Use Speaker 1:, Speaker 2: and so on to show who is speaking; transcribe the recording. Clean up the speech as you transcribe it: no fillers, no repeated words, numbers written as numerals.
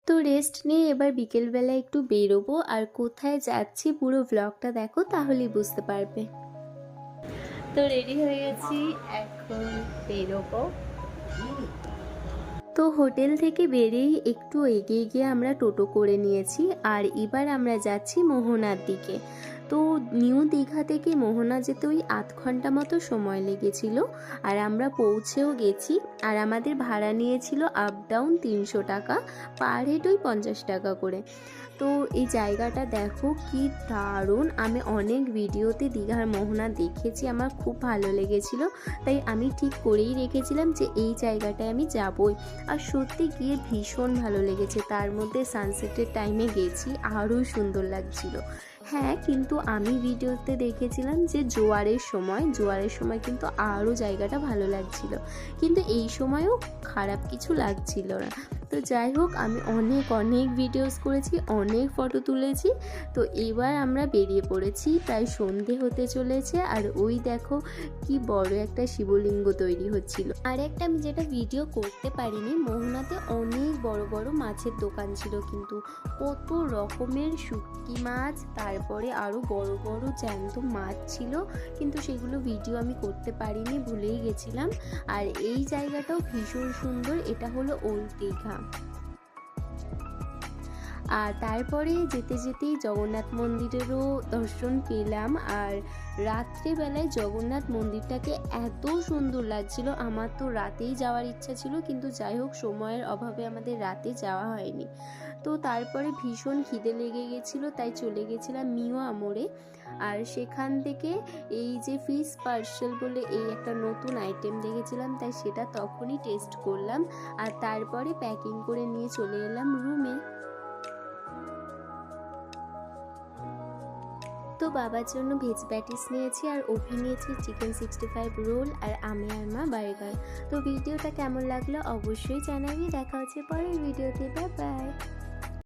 Speaker 1: তো রেস্ট নিয়ে এবার বিকেলবেলা একটু বেরোবো, আর কোথায় যাচ্ছি পুরো ব্লগটা দেখো তাহলেই বুঝতে পারবে। তো রেডি হয়ে গেছি, এখন বেরোবো। তো হোটেল থেকে বেরিয়েই একটু এগিয়ে গিয়ে আমরা টোটো করে নিয়েছি, আর এবার আমরা যাচ্ছি মোহনার দিকে। তো নিউ দীঘা থেকে মোহনা যেতে ওই 8 ঘন্টা মতো সময় লেগেছিল, আর আমরা পৌঁছেও গেছি। আর আমাদের ভাড়া নিয়েছিল আপ ডাউন 300 টাকা, পার হেড ওই 50 টাকা করে। তো এই জায়গাটা দেখো কি দারুণ। আমি অনেক ভিডিওতে দীঘার মোহনা দেখেছি, আমার খুব ভালো লেগেছিল, তাই আমি ঠিক করেই রেখেছিলাম যে এই জায়গাটায় আমি যাবই। আর সত্যি গিয়ে ভীষণ ভালো লেগেছে, তার মধ্যে সানসেটের টাইমে গেছি, আরও সুন্দর লাগছিল। হ্যাঁ, কিন্তু আমি ভিডিওতে দেখেছিলাম যে জোয়ারের সময় কিন্তু আরও জায়গাটা ভালো লাগছিল, কিন্তু এই সময়ও খারাপ কিছু লাগছিল না। তো যাই হোক, আমি অনেক ভিডিওস করেছি, অনেক ফটো তুলেছি। তো এবার আমরা বেরিয়ে পড়েছি, প্রায় সন্ধে হতে চলেছে। আর ওই দেখো কি বড় একটা শিবলিঙ্গ তৈরি হচ্ছিল। আর একটা আমি যেটা ভিডিও করতে পারিনি, মোহনাতে অনেক বড় বড় মাছের দোকান ছিল, কিন্তু কত রকমের শুটকি মাছ, তারপরে আরও বড় বড় জ্যান্ত মাছ ছিল, কিন্তু সেগুলো ভিডিও আমি করতে পারিনি, ভুলেই গেছিলাম। আর এই জায়গাটাও ভীষণ সুন্দর, এটা হলো ওল্ড দীঘা। আর তারপরে যেতে যেতেই জগন্নাথ মন্দিরেরও দর্শন পেলাম। আর রাত্রেবেলায় জগন্নাথ মন্দিরটাকে এত সুন্দর লাগছিল, আমার তো রাতেই যাওয়ার ইচ্ছা ছিল, কিন্তু যাই হোক সময়ের অভাবে আমাদের রাতে যাওয়া হয়নি। তো তারপরে ভীষণ খিদে লেগে গেছিলো, তাই চলে গেছিলাম মিও আমোরে। আর সেখান থেকে এই যে ফিশ পার্সেল বলে এই একটা নতুন আইটেম দেখেছিলাম, তাই সেটা তখনই টেস্ট করলাম। আর তারপরে প্যাকিং করে নিয়ে চলে এলাম রুমে। তো বাবার জন্য ভেজ প্যাটিস নিয়েছি, আর ওভি নিয়েছি চিকেন 65 রোল, আর আমি আর মা বার্গার। তো ভিডিওটা কেমন লাগলো অবশ্যই জানাবি। দেখা হচ্ছে পরের ভিডিওতে, বাই বাই।